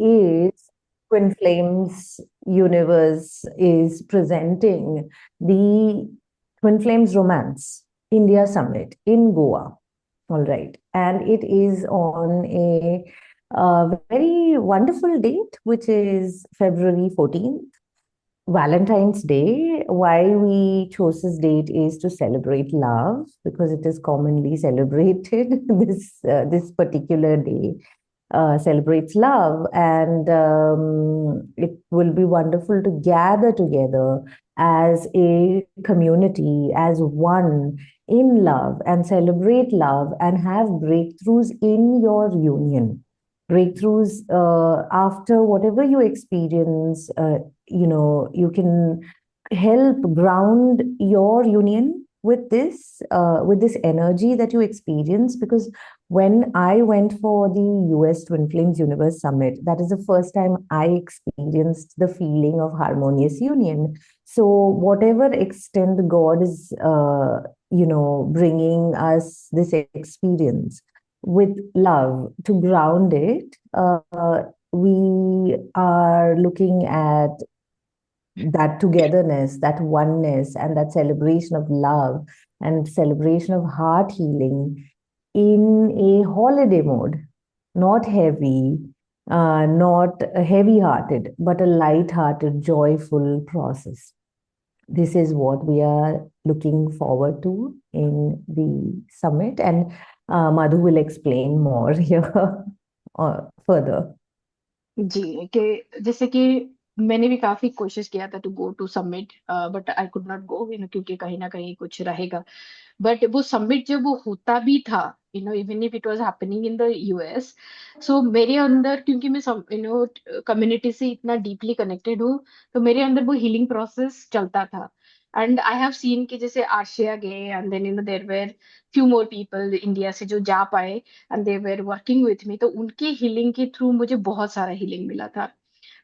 is Twin Flames Universe is presenting the Twin Flames Romance India Summit in Goa. All right. And it is on a very wonderful date, which is February 14th, Valentine's Day. Why we chose this date is to celebrate love because it is commonly celebrated this particular day celebrates love, and it will be wonderful to gather together as a community, as one in love, and celebrate love and have breakthroughs in your union. Breakthroughs after whatever you experience, you can help ground your union with this energy that you experience, because when I went for the US Twin Flames Universe Summit, that is the first time I experienced the feeling of harmonious union. So, whatever extent God is, bringing us this experience with love to ground it, we are looking at that togetherness, that oneness, and that celebration of love and celebration of heart healing in a holiday mode, not heavy, not heavy hearted, but a light hearted, joyful process. This is what we are looking forward to in the summit, and Madhu will explain more here further. जी कि जैसे कि मैंने भी काफी कोशिश किया था to go to summit, but I could not go, क्योंकि कहीं ना कहीं कुछ रहेगा। बट वो समिट जब वो होता भी था, even if it was happening in the US, so मेरे अंदर, क्योंकि मैं कम्युनिटी से इतना डीपली कनेक्टेड हूँ, तो मेरे अंदर वो हीलिंग प्रोसेस चलता था। एंड आई हैव सीन कि जैसे आशिया गए, and then there were few more people India से जो जा पाए, and they were working with me, तो उनके हीलिंग के थ्रू मुझे बहुत सारा हीलिंग मिला था।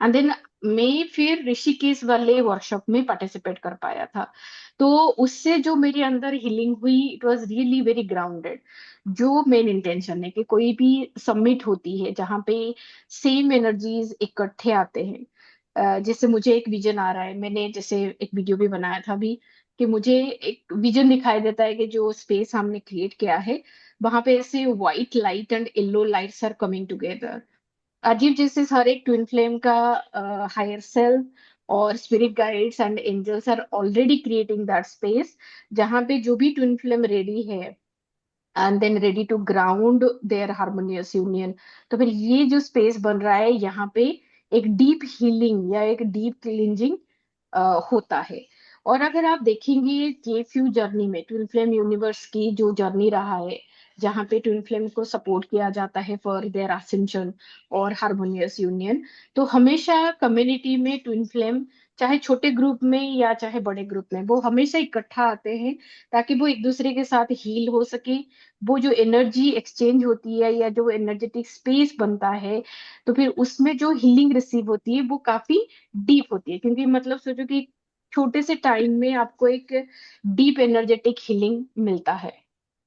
एंड देन मैं फिर ऋषिकेश वाले वर्कशॉप में पार्टिसिपेट कर पाया था। तो उससे जो मेरे अंदर हीलिंग हुई, it was really very grounded. जो मेन इंटेंशन है कि कोई भी सबमिट होती है जहाँ पे सेम एनर्जीज इकट्ठे आते हैं। जैसे मुझे एक विजन आ रहा है, मैंने जैसे एक वीडियो भी बनाया था अभी, कि मुझे एक विजन दिखाई देता है कि जो स्पेस हमने क्रिएट किया है, वहां पे ऐसे white light and yellow lights are coming together. अजीब, जैसे हर एक ट्विन फ्लेम का हायर सेल्फ और spirit guides and angels are already creating that space, जहाँ पे जो भी ट्विन फ्लेम रेडी है, and then ready to ground there harmonious union. तो फिर ये जो स्पेस बन रहा है यहाँ पे, एक डीप हीलिंग या एक डीप क्लींजिंग होता है। और अगर आप देखेंगे ये फ्यू जर्नी में, ट्विन फ्लेम यूनिवर्स की जो जर्नी रहा है, जहाँ पे ट्विन फ्लेम को सपोर्ट किया जाता है फॉर देयर असेंशन और हार्मोनियस यूनियन, तो हमेशा कम्युनिटी में ट्विन फ्लेम, चाहे छोटे ग्रुप में या चाहे बड़े ग्रुप में, वो हमेशा इकट्ठा आते हैं, ताकि वो एक दूसरे के साथ हील हो सके। वो जो एनर्जी एक्सचेंज होती है या जो एनर्जेटिक स्पेस बनता है, तो फिर उसमें जो हीलिंग रिसीव होती है वो काफी डीप होती है, क्योंकि मतलब सोचो कि छोटे से टाइम में आपको एक डीप एनर्जेटिक हीलिंग मिलता है।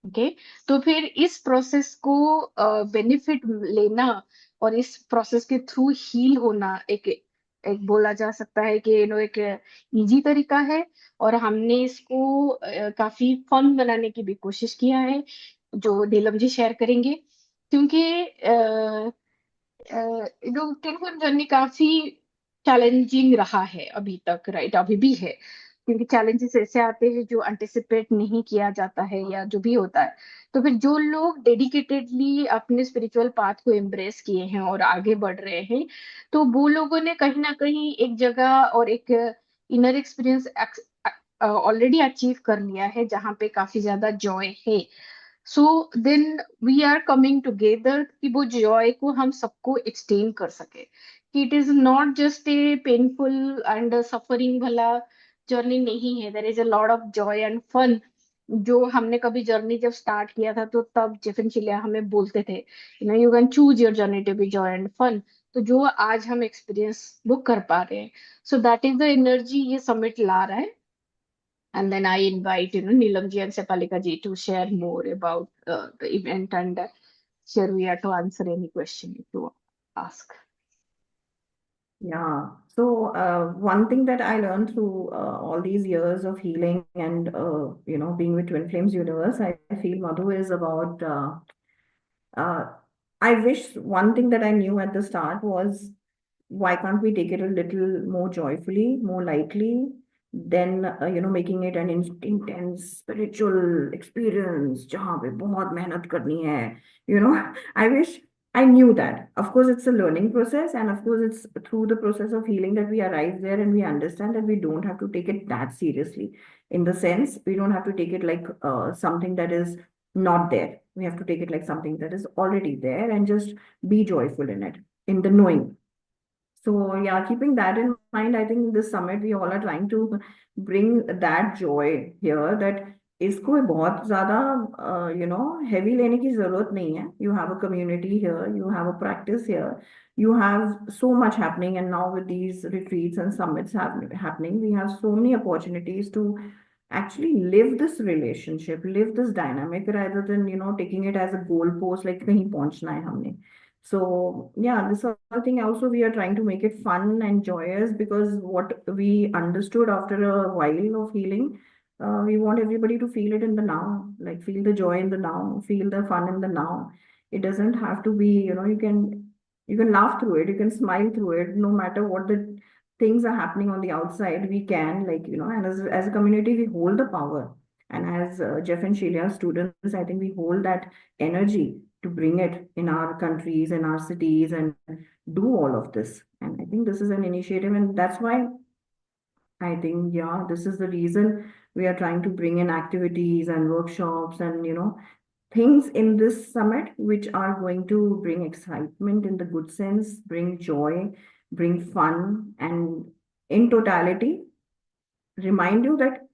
ओके, तो फिर इस प्रोसेस को बेनिफिट लेना और इस प्रोसेस के थ्रू हील होना, एक एक बोला जा सकता है कि एक इजी तरीका है। और हमने इसको काफी फन बनाने की भी कोशिश किया है, जो नीलम जी शेयर करेंगे। क्योंकि जो टेलीफोन जर्नी काफी चैलेंजिंग रहा है अभी तक, राइट, अभी भी है। क्योंकि चैलेंजेस ऐसे आते हैं जो एंटिसिपेट नहीं किया जाता है या जो भी होता है। तो फिर जो लोग डेडिकेटेडली अपने स्पिरिचुअल पाथ को एम्ब्रेस किए हैं और आगे बढ़ रहे हैं, तो वो लोगों ने कहीं ना कहीं एक जगह और एक इनर एक्सपीरियंस ऑलरेडी अचीव कर लिया है, जहाँ पे काफी ज्यादा जॉय है। So then we are coming together कि वो जॉय को हम सबको एक्सटेंड कर सके, कि it is not just a painful and suffering वाला जर्नी नहीं है। There is a lot of joy and fun. जो हमने कभी जर्नी जब स्टार्ट किया था, तो तब जेफिन चिलिया हमें बोलते थे, you can choose your journey to be joy and fun. तो जो आज हम एक्सपीरियंस वो कर पा रहे हैं, सो दैट इज द एनर्जी ये समिट ला रहा है। And then I invite, Nilamji and Sepalika ji to share more about the event, and here we are to answer any question if you ask. Yeah. So, one thing that I learned through all these years of healing and being with Twin Flames Universe, I feel Madhu is about. Uh, I wish one thing that I knew at the start was, why can't we take it a little more joyfully, more lightly, than making it an intense spiritual experience जहाँ पे बहुत मेहनत करनी है. I wish I knew that. Of course, it's a learning process, and of course, it's through the process of healing that we arrive there and we understand that we don't have to take it that seriously. In the sense, we don't have to take it like something that is not there. We have to take it like something that is already there and just be joyful in it, in the knowing. So yeah, keeping that in mind, I think this summit we all are trying to bring that joy here, that इसको बहुत ज़्यादा heavy लेने की ज़रूरत नहीं है. You have a community here, you have a practice here, you have so much happening, and now with these retreats and summits happening, we have so many opportunities to actually live this relationship, live this dynamic, rather than taking it as a goalpost like कहीं पहुंचना है हमने. So yeah, this other thing also we are trying to make it fun and joyous, because what we understood after a while of healing, we want everybody to feel it in the now, like feel the joy in the now, feel the fun in the now. It doesn't have to be, you can laugh through it, you can smile through it, no matter what the things are happening on the outside. We can, and as a community, we hold the power. And as Jeff and Sheila students, I think we hold that energy to bring it in our countries, in our cities, and do all of this. And I think this is an initiative, and that's why I think, yeah, this is the reason we are trying to bring in activities and workshops and, things in this summit which are going to bring excitement in the good sense, bring joy, bring fun, and in totality, remind you that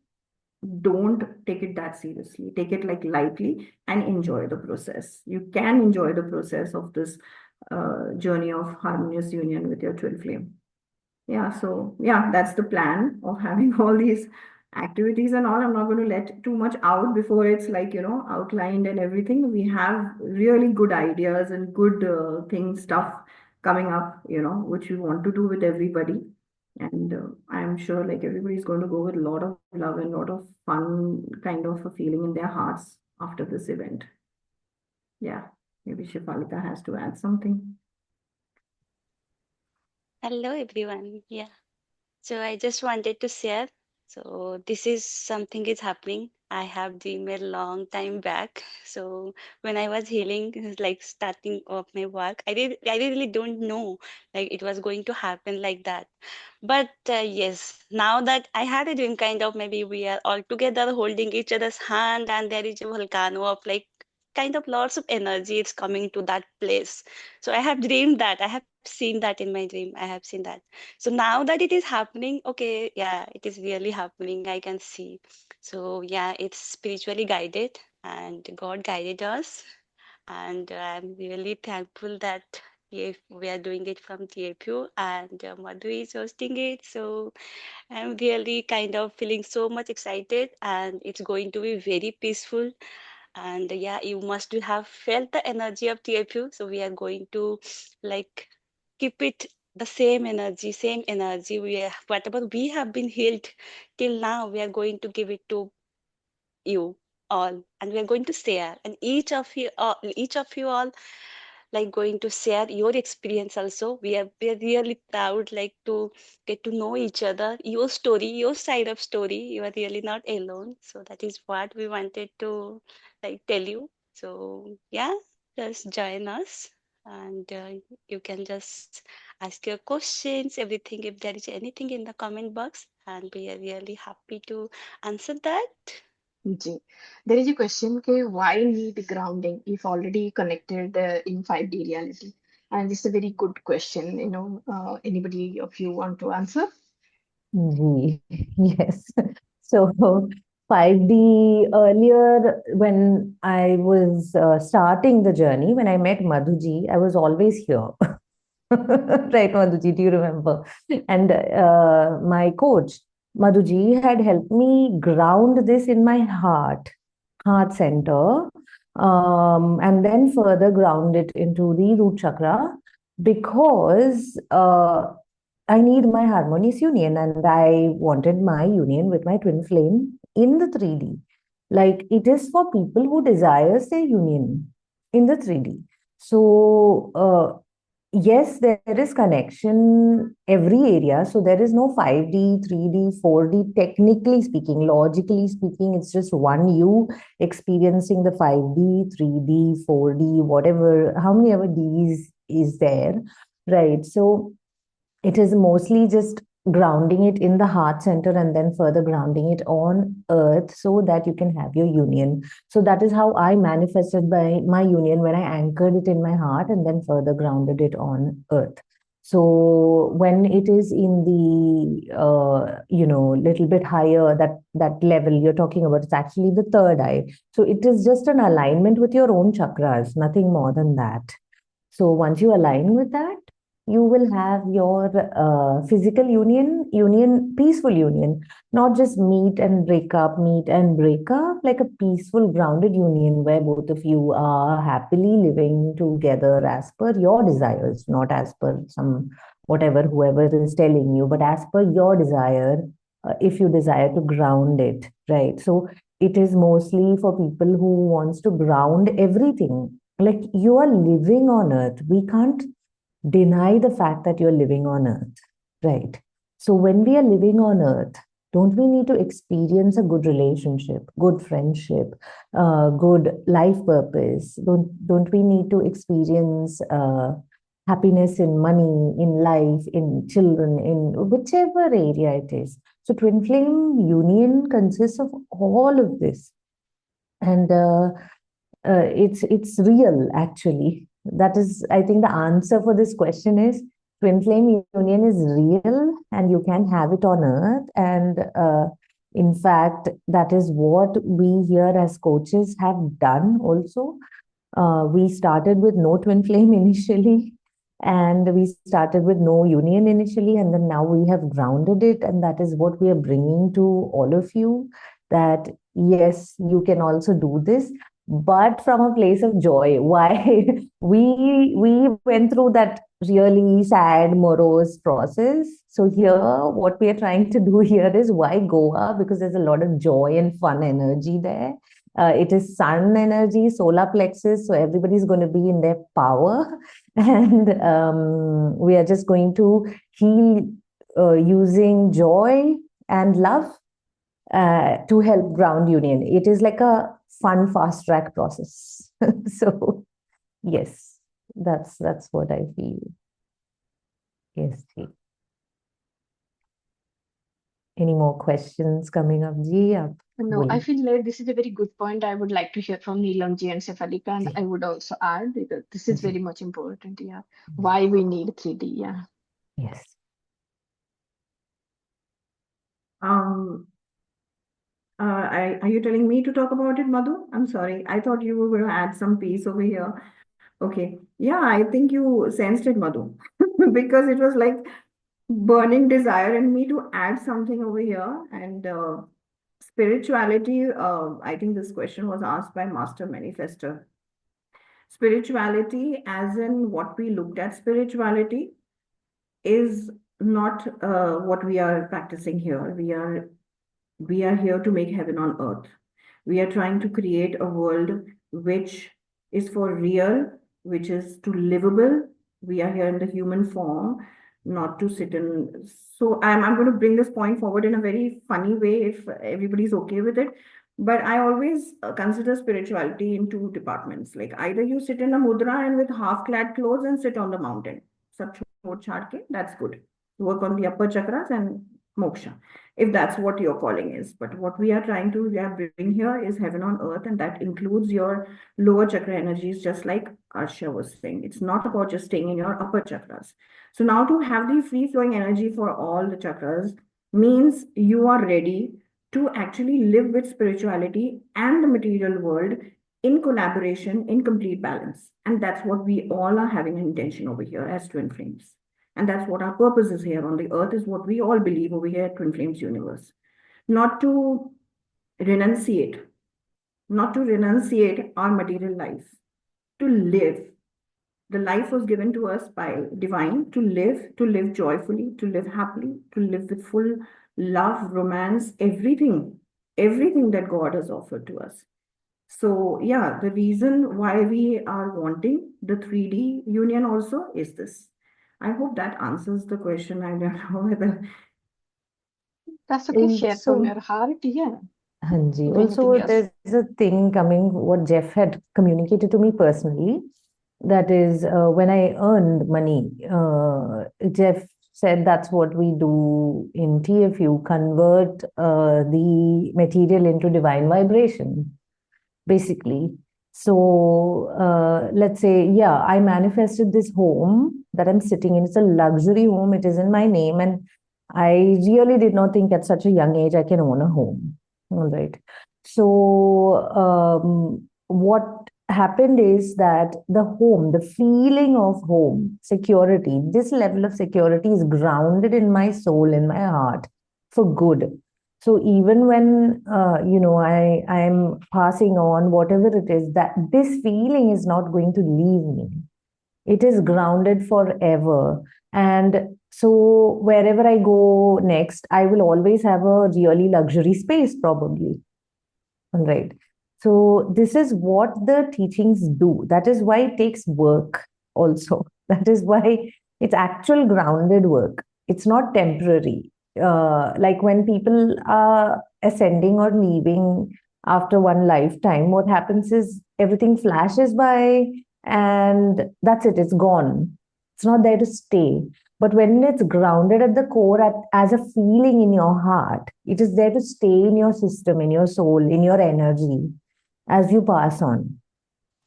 don't take it that seriously. Take it like lightly and enjoy the process. You can enjoy the process of this journey of harmonious union with your twin flame. Yeah, so yeah, that's the plan of having all these activities and all. I'm not going to let too much out before it's like, outlined and everything. We have really good ideas and good things, stuff coming up, which we want to do with everybody. And I'm sure like everybody's going to go with a lot of love and a lot of fun kind of a feeling in their hearts after this event. Yeah, maybe Shifalika has to add something. Hello, everyone. Yeah. So I just wanted to share. So this is something is happening. I have dreamed a long time back. So when I was healing, like starting off my work, I really don't know like it was going to happen like that. But yes, now that I had a dream, kind of maybe we are all together holding each other's hand, and there is a volcano of like kind of lots of energy. It's coming to that place. So I have dreamed that. I have seen that in my dream. I have seen that. So now that it is happening, okay, yeah, it is really happening. I can see. So yeah, it's spiritually guided and God guided us. And I'm really thankful that if we are doing it from TFU and Madhu is hosting it. So I'm really kind of feeling so much excited and it's going to be very peaceful. And yeah, you must have felt the energy of TFU. So we are going to like keep it the same energy. Whatever we have been healed till now, we are going to give it to you all, and we are going to share. And each of you all like going to share your experience also. We are really proud like to get to know each other, your story, your side of story. You are really not alone. So that is what we wanted to like tell you. So yeah, just join us, and you can just ask your questions, everything, if there is anything in the comment box, and we are really happy to answer that. Ji. There is a question, okay, why need grounding if already connected in 5D reality? And this is a very good question. Anybody of you want to answer? Yes. So 5D earlier, when I was starting the journey, when I met Madhuji, I was always here. Right, Madhuji, do you remember? And my coach, Madhuji, had helped me ground this in my heart center, and then further ground it into the root chakra, because I need my harmonious union, and I wanted my union with my twin flame in the 3D. Like it is for people who desires their union in the 3D. So yes, there is connection every area. So there is no 5D, 3D, 4D. Technically speaking, logically speaking, it's just one you experiencing the 5D, 3D, 4D, whatever, how many ever Ds is there, right? So it is mostly just grounding it in the heart center and then further grounding it on earth so that you can have your union. So that is how I manifested by my union, when I anchored it in my heart and then further grounded it on earth. So when it is in the little bit higher, that level you're talking about, it's actually the third eye. So it is just an alignment with your own chakras, nothing more than that. So once you align with that, you will have your physical union, peaceful union, not just meet and break up, like a peaceful, grounded union where both of you are happily living together as per your desires, not as per some whatever whoever is telling you, but as per your desire, if you desire to ground it, right? So it is mostly for people who wants to ground everything. Like you are living on earth. We can't deny the fact that you're living on earth, right? So when we are living on earth, don't we need to experience a good relationship, good friendship, good life purpose? Don't we need to experience happiness in money, in life, in children, in whichever area it is? So twin flame union consists of all of this, and it's real actually. That is, I think, the answer for this question is twin flame union is real, and you can have it on earth. And in fact, that is what we here as coaches have done also. We started with no twin flame initially, and we started with no union initially, and then now we have grounded it, and that is what we are bringing to all of you, that yes, you can also do this, but from a place of joy. Why? We went through that really sad, morose process. So here, what we are trying to do here is, why Goa? Because there's a lot of joy and fun energy there. It is sun energy, solar plexus, so everybody's going to be in their power, and we are just going to heal using joy and love to help ground union. It is like a fun fast track process. So yes, that's what I feel. Yes. Any more questions coming up, Ji? No, I feel like this is a very good point. I would like to hear from Neelam ji and Sefalika, and Ji. I would also add, because this is Ji. very much important. Yeah, why we need 3D. Yeah. Yes. Are you telling me to talk about it, Madhu? I'm sorry. I thought you were going to add some piece over here. Okay. Yeah, I think you sensed it, Madhu, because it was like burning desire in me to add something over here. And spirituality, I think this question was asked by Master Manifester. Spirituality, as in what we looked at spirituality, is not what we are practicing here. We are here to make heaven on earth. We are trying to create a world which is for real, which is to livable. We are here in the human form, not to sit in. So I'm going to bring this point forward in a very funny way if everybody's okay with it. But I always consider spirituality in two departments. Like either you sit in a mudra and with half-clad clothes and sit on the mountain. Sab chhod chhad ke, that's good. Work on the upper chakras and moksha, if that's what your calling is. But what we are trying to bring here is heaven on earth, and that includes your lower chakra energies, just like Arsha was saying. It's not about just staying in your upper chakras. So now to have the free flowing energy for all the chakras means you are ready to actually live with spirituality and the material world in collaboration, in complete balance. And that's what we all are having an intention over here as twin flames. And that's what our purpose is here on the earth, is what we all believe over here at Twin Flames Universe. Not to renunciate, not to renunciate our material life, to live The life was given to us by divine to live joyfully, to live happily, to live with full love, romance, everything that God has offered to us. So yeah, the reason why we are wanting the 3D union also is this. I hope that answers the question. I don't know whether That's okay. Share from Also, your heart. Yeah. Hanji. If anything Also, else. there's a thing coming, what Jeff had communicated to me personally. That is, when I earned money, Jeff said that's what we do in TFU, convert the material into divine vibration, basically. So let's say, yeah, I manifested this home that I'm sitting in. It's a luxury home. It is in my name. And I really did not think at such a young age I can own a home. All right. So what happened is that the home, the feeling of home, security, this level of security is grounded in my soul, in my heart for good. So even when I'm passing on whatever it is, that this feeling is not going to leave me. It is grounded forever. And so wherever I go next, I will always have a really luxury space, probably. All right. So this is what the teachings do. That is why it takes work also. That is why it's actual grounded work. It's not temporary. Like when people are ascending or leaving after one lifetime, what happens is everything flashes by and that's it, it's gone. It's not there to stay. But when it's grounded at the core as a feeling in your heart, it is there to stay in your system, in your soul, in your energy as you pass on.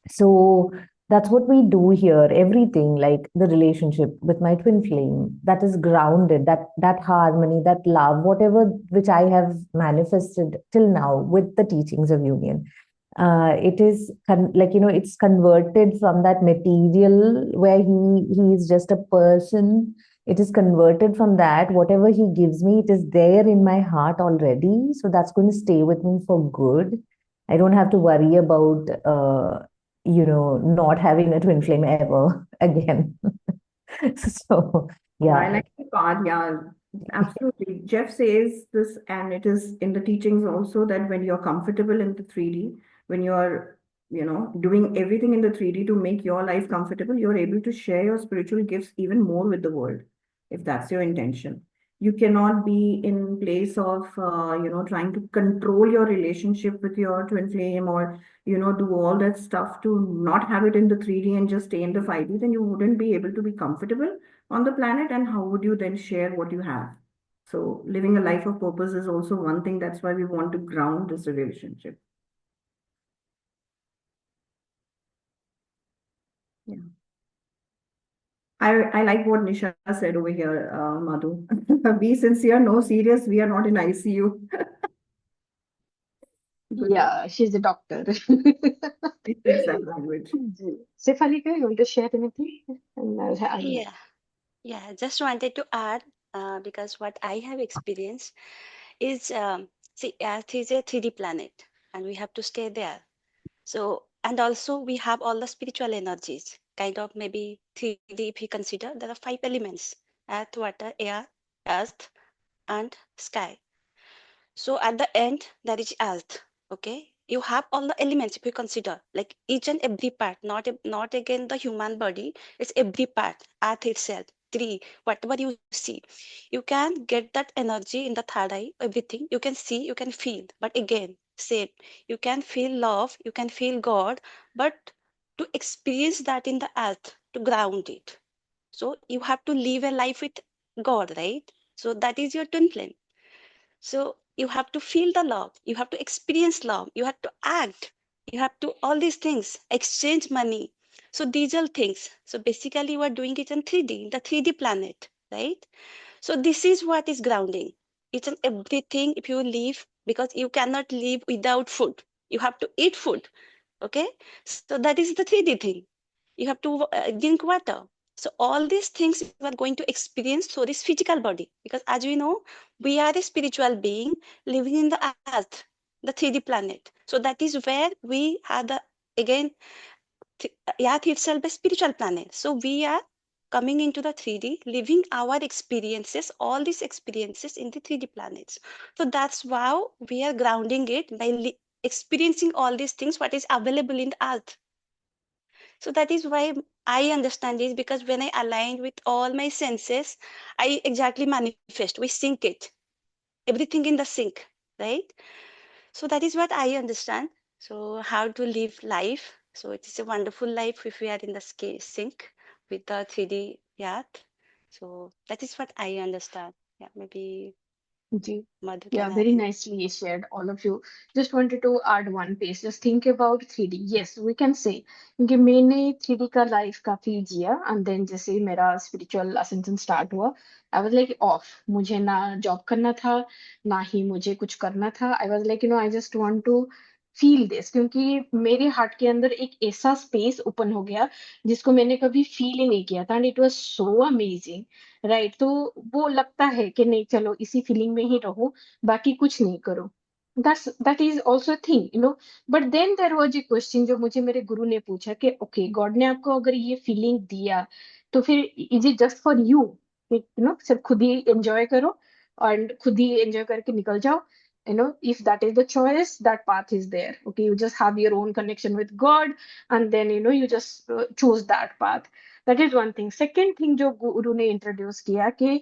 So that's what we do here. Everything, like the relationship with my twin flame, that is grounded, that harmony, that love, whatever which I have manifested till now with the teachings of union. It is it's converted from that material where he is just a person. It is converted from that. Whatever he gives me, it is there in my heart already. So that's going to stay with me for good. I don't have to worry about not having a twin flame ever again. So I yeah. like the part, yeah, absolutely. Jeff says this, and it is in the teachings also that when you're comfortable in the 3D, when you're, doing everything in the 3D to make your life comfortable, you're able to share your spiritual gifts even more with the world, if that's your intention. You cannot be in place of, trying to control your relationship with your twin flame or, do all that stuff to not have it in the 3D and just stay in the 5D, then you wouldn't be able to be comfortable on the planet, and how would you then share what you have? So living a life of purpose is also one thing. That's why we want to ground this relationship. Yeah. I like what Nisha said over here, Madhu. Be sincere, no serious. We are not in ICU. Good. Yeah, she's a doctor. It speaks that language. Sefalika, you want to share anything? And Yeah, yeah. Just wanted to add because what I have experienced is see, Earth is a 3D planet, and we have to stay there. So, and also we have all the spiritual energies, kind of maybe 3D if you consider. There are 5 elements: earth, water, air, earth, and sky. So at the end, there is earth. Okay, you have all the elements if you consider, like each and every part, not again the human body. It's every part, earth itself. Three, whatever you see, you can get that energy in the third eye. Everything you can see, you can feel. But again, same, you can feel love, you can feel God, but to experience that in the earth, to ground it. So you have to live a life with God, right? So that is your twin flame. So you have to feel the love, you have to experience love, you have to act, you have to all these things, exchange money. So these are things. So basically, you are doing it in 3D, the 3D planet, right? So this is what is grounding. It's an everything if you live, because you cannot live without food. You have to eat food. Okay. So that is the 3D thing. You have to drink water. So all these things you are going to experience through this physical body, because as we know, we are a spiritual being living in the earth, the 3D planet. So that is where we have the again Earth itself a spiritual planet. So we are coming into the 3D, living our experiences, all these experiences in the 3D planets. So that's how we are grounding it by experiencing all these things, what is available in the Earth. So that is why I understand this, because when I align with all my senses, I exactly manifest. We sync it, everything in the sync, right? So that is what I understand. So how to live life. So it is a wonderful life if we are in the sync with the 3D earth. So that is what I understand. Yeah, maybe ji Madhu Yeah, can add. very nicely shared, all of you. Just wanted to add one piece. Just think about 3D. Yes, we can say क्योंकि मैंने 3D का life काफी जिया and then जैसे ही मेरा spiritual ascension start हुआ आई was like of. मुझे ना job करना था, ना ही मुझे कुछ करना था. I was like I just want to feel this, क्योंकि मेरे हार्ट के अंदर एक ऐसा स्पेस ओपन हो गया जिसको मैंने कभी फील ही नहीं किया था and it was so amazing. Right, तो वो लगता है कि नहीं चलो इसी फीलिंग में ही रहो, बाकी कुछ नहीं करो. That is also thing, but then there was a question जो मुझे मेरे गुरु ने पूछा कि ओके, गॉड ने आपको अगर ये फीलिंग दिया तो फिर is it just for you, सिर्फ खुद ही एंजॉय करो और खुद ही एंजॉय करके निकल जाओ. If that is the choice, that path is there. Okay, you just have your own connection with God, and then you just choose that path. That is one thing. Second thing जो गुरु ने introduce किया कि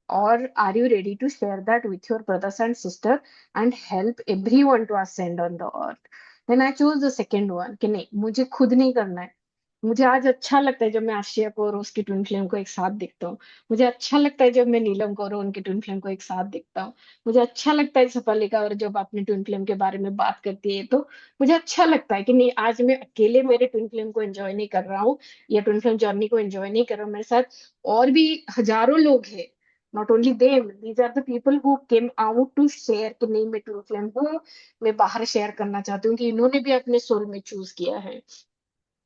or are you ready to share that with your brothers and sister and help everyone to ascend on the earth? Then I chose the second one कि नहीं, मुझे खुद नहीं करना है. मुझे आज अच्छा लगता है जब मैं आशिया को और उसकी ट्विन फ्लेम को एक साथ देखता हूँ. मुझे अच्छा लगता है जब मैं नीलम को और उनकी ट्विन फ्लेम को एक साथ देखता हूँ. मुझे अच्छा लगता है सफलिका और जब अपनी ट्विन फ्लेम के बारे में बात करती है तो मुझे अच्छा लगता है कि नहीं, आज मैं अकेले मेरे ट्विन फ्लेम को एंजॉय नहीं कर रहा हूँ या ट्विन फ्लेम जर्नी को एंजॉय नहीं कर रहा हूँ. मेरे साथ और भी हजारों लोग हैं. Not only them, these are the people who came out to share कि नहीं मैं ट्विन फ्लेम हूँ, मैं बाहर शेयर करना चाहती हूँ कि इन्होंने भी अपने सोल में चूज किया है.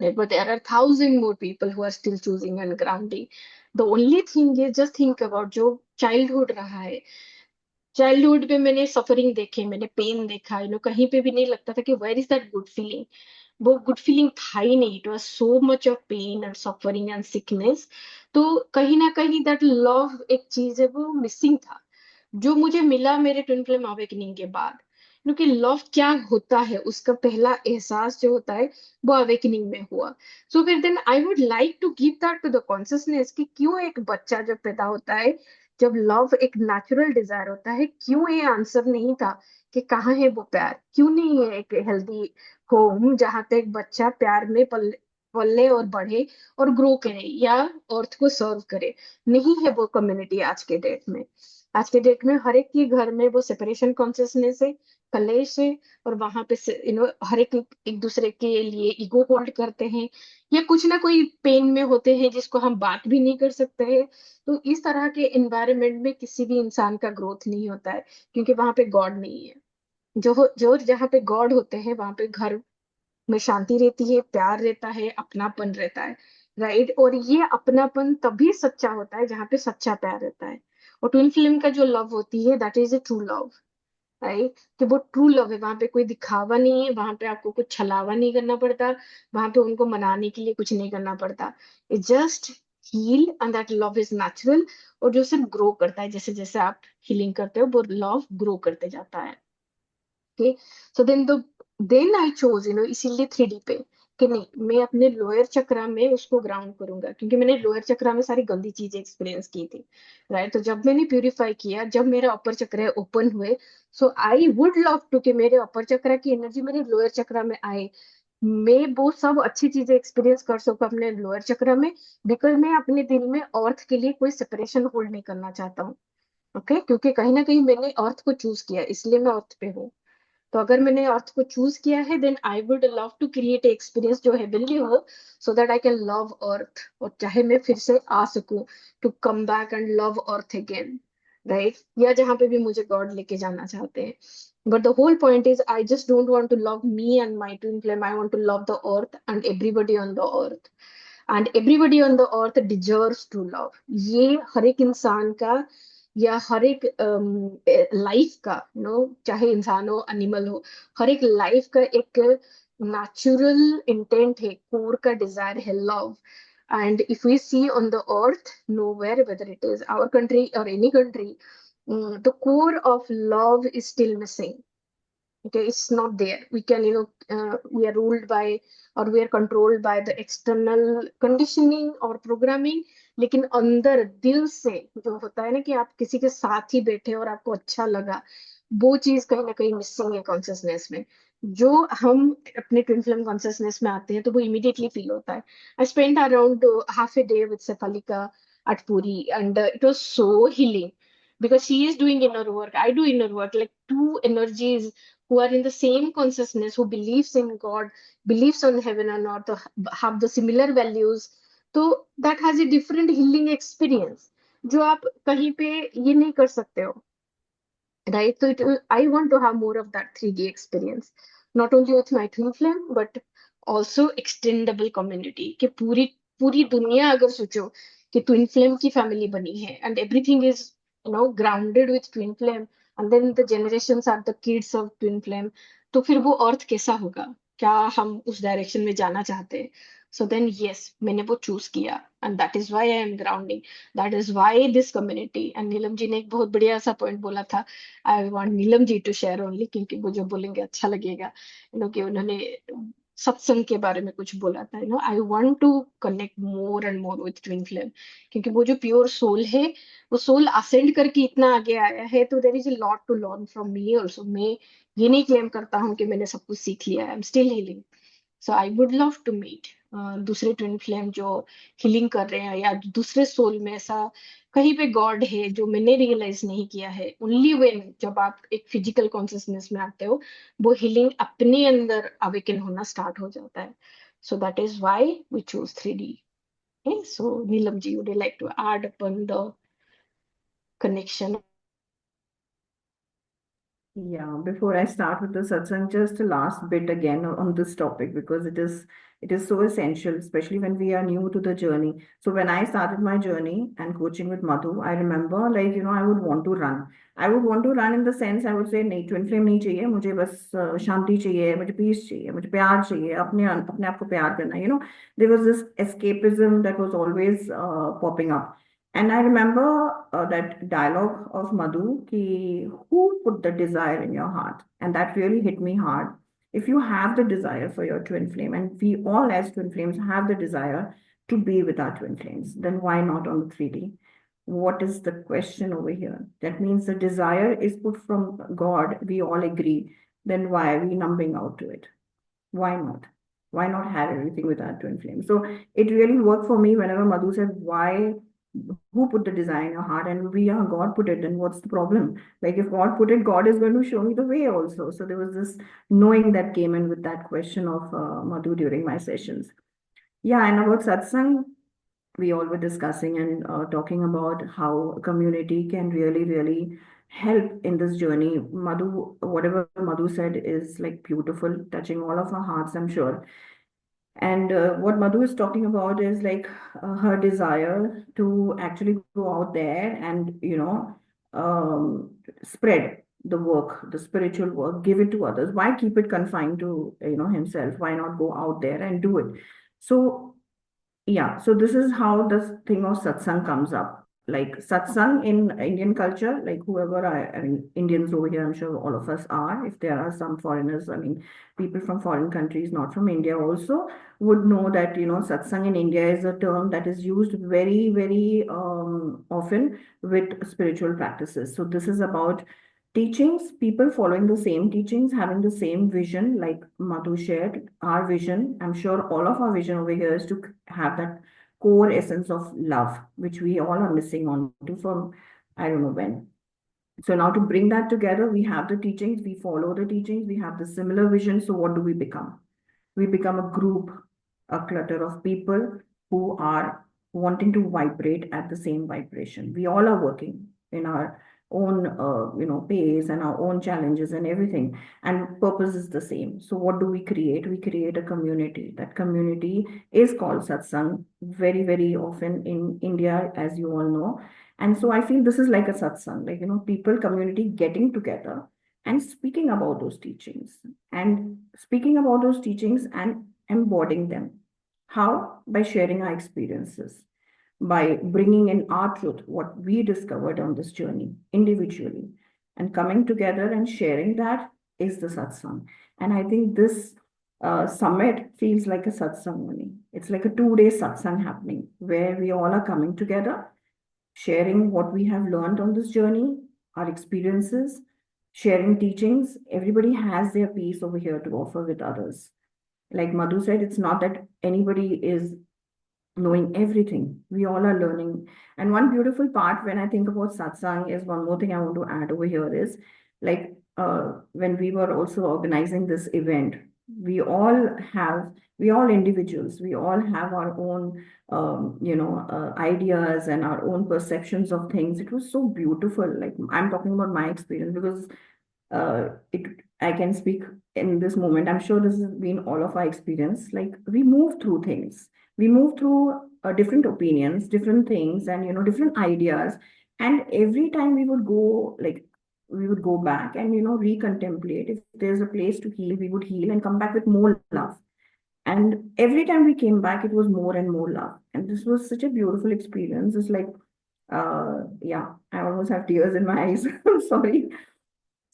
Right? But there are thousand more people who are still choosing and grounding. The only thing is just think about जो childhood रहा है. चाइल्डहुड में मैंने सफरिंग देखे, मैंने पेन देखा. कहीं पे भी नहीं लगता था कि where is that good feeling. वो गुड फीलिंग था ही नहीं. It was so much of pain and suffering and sickness. तो कहीं ना कहीं दैट लव एक चीज है वो मिसिंग था, जो मुझे मिला मेरे ट्विन फ्लेम अवेकनिंग के बाद. क्योंकि लव क्या होता है उसका पहला एहसास जो होता है वो अवेकनिंग में हुआ. सो फिर then I would like to give that to the consciousness कि क्यों एक बच्चा जब पैदा होता है, जब लव एक नेचुरल डिजायर होता है, क्यों ये आंसर नहीं था कि कहाँ है वो प्यार. क्यों नहीं है एक हेल्दी होम जहाँ पे एक बच्चा प्यार में पले पले और बढ़े और ग्रो करे या अर्थ को सर्व करे. नहीं है वो कम्युनिटी आज के डेट में. आज के डेट में हर एक के घर में वो सेपरेशन कॉन्शियसनेस है, कलेश है, और वहां पे हर एक दूसरे के लिए ईगो होल्ड करते हैं या कुछ ना कोई पेन में होते हैं जिसको हम बात भी नहीं कर सकते हैं. तो इस तरह के एनवायरनमेंट में किसी भी इंसान का ग्रोथ नहीं होता है, क्योंकि वहां पे गॉड नहीं है. जो जहाँ पे गॉड होते हैं वहां पे घर में शांति रहती है, प्यार रहता है, अपनापन रहता है. राइट, और ये अपनापन तभी सच्चा होता है जहाँ पे सच्चा प्यार रहता है. और ट्विन फ्लेम का जो लव होती है that is a true love. Right, कि वो ट्रू लव है. वहां पे कोई दिखावा नहीं है, वहां पे आपको कुछ छलावा नहीं करना पड़ता, वहां पे उनको मनाने के लिए कुछ नहीं करना पड़ता. It just heal and that love is natural. और जो सिर्फ ग्रो करता है, जैसे जैसे आप हीलिंग करते हो वो लव ग्रो करते जाता है. Okay, so then I chose इसीलिए 3D पे कि नहीं, मैं अपने लोअर चक्रा में उसको ग्राउंड करूंगा, क्योंकि मैंने लोअर चक्रा में सारी गंदी चीजें एक्सपीरियंस की थी. राइट, तो जब मैंने प्यूरिफाई किया, जब मेरा अपर चक्र ओपन हुए, सो आई वुड लव टू कि मेरे अपर चक्र की एनर्जी मेरे लोअर चक्र में आए, मैं वो सब अच्छी चीजें एक्सपीरियंस कर सकूं अपने लोअर चक्र में. बिकॉज मैं अपने दिल में अर्थ के लिए कोई सेपरेशन होल्ड नहीं करना चाहता हूँ. ओके, क्योंकि कहीं ना कहीं मैंने अर्थ को चूज किया, इसलिए मैं अर्थ पे हूँ. तो अगर मैंने अर्थ को चूज किया है then I would love to create experience जो हेवनली हो, so that I can love earth. और चाहे मैं फिर से आ सकूं to come back and love earth again. Right, या जहां पे भी मुझे गॉड लेके जाना चाहते हैं. But the whole point is I just don't want to love me and my twin flame. I want to love the earth and everybody on the earth. And everybody on the earth deserves to love. ये हर एक इंसान का या हर एक life का, चाहे इंसान हो एनिमल हो, हर एक लाइफ का एक नेचुरल इंटेंट है, कोर का डिजायर है love. And if we see on the earth, nowhere, whether it is our country or any country, the core of love is still missing. Okay, it's not there. We can, we are ruled by, or we are controlled by the external conditioning or programming. लेकिन अंदर दिल से जो होता है ना, कि आप किसी के साथ ही बैठे और आपको अच्छा लगा, वो चीज कहीं ना कहीं मिसिंग है कॉन्शियसनेस में. जो हम अपने ट्विन फ्लेम कॉन्शियसनेस में आते हैं तो वो इमीडिएटली फील होता है. I spend around half a day with Sefalika at Puri, and it was so healing, because she is doing inner work, I do inner work, like two energies who are in the same consciousness, who believes in God, believes on heaven and earth, have the similar values. तो that has a different healing experience, जो आप कहीं पे ये नहीं कर सकते हो, right? So I want to have more of that 3D experience, not only with my twin flame, but also extendable community. कि पूरी पूरी दुनिया अगर सोचो कि ट्विन फ्लेम की फैमिली बनी है, and everything is, grounded with twin flame, and then the generations are the kids of twin flame, तो फिर वो अर्थ कैसा होगा? क्या हम उस डायरेक्शन में जाना चाहते हैं? So then yes, मैंने वो चूज किया, and that is why I am grounding. That is why this community. And Neelam ji ने एक बहुत बढ़िया सा पॉइंट बोला था. I want Neelam ji to share only, क्योंकि वो जो बोलेंगे अच्छा लगेगा. कि उन्होंने सत्संग के बारे में कुछ बोला था. I want to connect more and more with twin flame, क्योंकि वो जो प्योर सोल है, वो सोल असेंड करके इतना आगे आया है, तो there is a lot to learn from me also. मैं ये नहीं क्लेम करता हूँ कि मैंने सब कुछ सीख लिया है. I am still healing. So I would love to meet दूसरे ट्विन फ्लेम जो हीलिंग कर रहे हैं, या दूसरे सोल में ऐसा कहीं पे गॉड है जो मैंने रियलाइज नहीं किया है. ओनली व्हेन जब आप एक फिजिकल कॉन्शियसनेस में आते हो, वो हीलिंग अपने अंदर अवेकन होना स्टार्ट हो जाता है. So that is why we choose 3D. So Neelam ji, would you like to add upon the connection? Yeah, before I start with the satsang, just a last bit again on this topic, because it is so essential, especially when we are new to the journey. So when I started my journey and coaching with Madhu, I remember, like, I would want to run. I would want to run in the sense, I would say, नहीं, twin flame नहीं चाहिए मुझे, बस शांति चाहिए, मुझे piece चाहिए, मुझे प्यार चाहिए, अपने अपने आप को प्यार करना. There was this escapism that was always popping up. And I remember that dialogue of Madhu, ki, who put the desire in your heart? And that really hit me hard. If you have the desire for your twin flame, and we all as twin flames have the desire to be with our twin flames, then why not on the 3D? What is the question over here? That means the desire is put from God, we all agree. Then why are we numbing out to it? Why not? Why not have everything with our twin flame? So it really worked for me whenever Madhu said, why, who put the desire in your heart? And God put it, then what's the problem? Like, if God put it, God is going to show me the way also. So there was this knowing that came in with that question of Madhu during my sessions. Yeah, and about satsang, we all were discussing and talking about how a community can really, really help in this journey. Madhu, whatever Madhu said is like beautiful, touching all of our hearts, I'm sure. And what Madhu is talking about is like her desire to actually go out there and, spread the work, the spiritual work, give it to others. Why keep it confined to, himself? Why not go out there and do it? So, yeah, so this is how this thing of satsang comes up. Like satsang in Indian culture, like whoever I mean, Indians over here, I'm sure all of us are. If there are some foreigners, I mean, people from foreign countries, not from India also, would know that, satsang in India is a term that is used very, very often with spiritual practices. So this is about teachings, people following the same teachings, having the same vision, like Madhu shared, our vision. I'm sure all of our vision over here is to have that core essence of love, which we all are missing on to from I don't know when. So now to bring that together, we have the teachings, we follow the teachings, we have the similar vision. So what do we become? We become a group, a clutter of people who are wanting to vibrate at the same vibration. We all are working in our own pace and our own challenges and everything, and purpose is the same. So what do we create? We create a community. That community is called satsang, very, very often in India, as you all know. And so I feel this is like a satsang, like, people, community getting together and speaking about those teachings and embodying them. How? By sharing our experiences, by bringing in our truth, what we discovered on this journey individually, and coming together and sharing that is the satsang. And I think this summit feels like a satsang only. It's like a 2 day satsang happening where we all are coming together, sharing what we have learned on this journey, our experiences, sharing teachings. Everybody has their piece over here to offer with others. Like Madhu said, it's not that anybody is knowing everything. We all are learning. And one beautiful part when I think about satsang is one more thing I want to add over here is like when we were also organizing this event, we all have, we all individuals, we all have our own, ideas and our own perceptions of things. It was so beautiful. Like I'm talking about my experience because it I can speak in this moment. I'm sure this has been all of our experience. Like we move through things, we move through different opinions, different things, and different ideas. And every time we would go back and recontemplate. If there's a place to heal, we would heal and come back with more love. And every time we came back, it was more and more love. And this was such a beautiful experience. It's like, yeah, I almost have tears in my eyes. I'm sorry.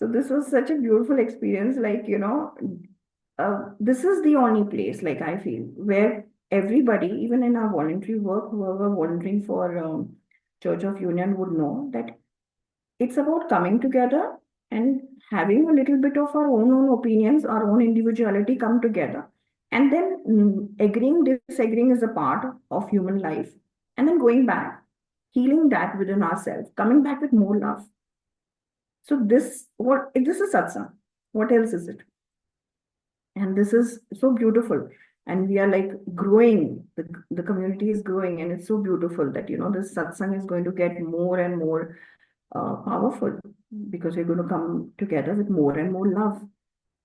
So this was such a beautiful experience. Like, this is the only place, like I feel, where everybody, even in our voluntary work, whoever volunteering for Church of Union would know that it's about coming together and having a little bit of our own opinions, our own individuality come together. And then agreeing, disagreeing is a part of human life. And then going back, healing that within ourselves, coming back with more love. So this is satsang. What else is it? And this is so beautiful. And we are like growing, the community is growing, and it's so beautiful that this satsang is going to get more and more powerful because we're going to come together with more and more love.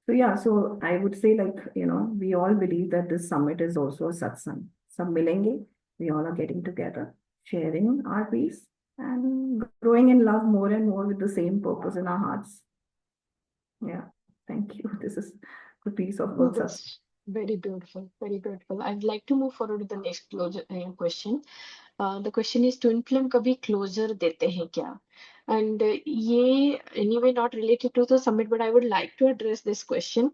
So yeah, so I would say like, we all believe that this summit is also a satsang. Sab milenge, we all are getting together, sharing our peace and growing in love more and more with the same purpose in our hearts. Yeah, thank you. This is the piece of Oh, Gulsat. that's very beautiful, very beautiful. I'd like to move forward to the next question. The question is, twin flame कभी closure देते हैं क्या? And ये anyway not related to the summit, but I would like to address this question